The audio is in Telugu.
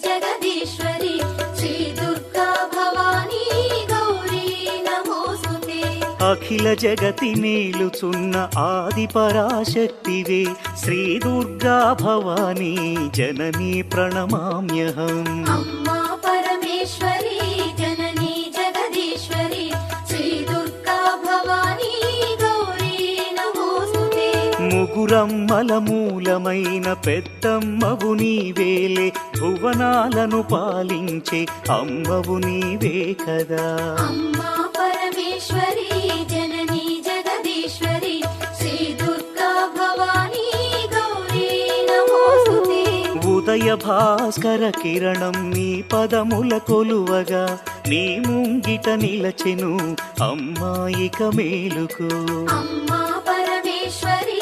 జగదీశ్వరి శ్రీ దుర్గా భవానీ గౌరీ నమోస్తుతే అఖిల జగతి మేలుచున్న ఆది పరాశక్తివే శ్రీ దుర్గా భవానీ జననీ ప్రణమామ్యహం. అమ్మా పరమేశ్వరి జననీ జగదీశ్వరి శ్రీ దుర్గా భవానీ గౌరీ నమోస్తుతే ముగురమ్మల మూలమైన పెద్దమ్మవు నీవేలే, భువనాలను పాలించే అమ్మవు నీవే కదా. అమ్మా పరమేశ్వరి జననీ జగదీశ్వరి శ్రీ దుర్గా భవానీ గౌరీ నమోస్తుతే ఉదయ భాస్కర కిరణం నీ పదముల కొలువగా, నీ ముంగిట నిలచెను అమ్మాయిక మేలుకు. అమ్మా పరమేశ్వరి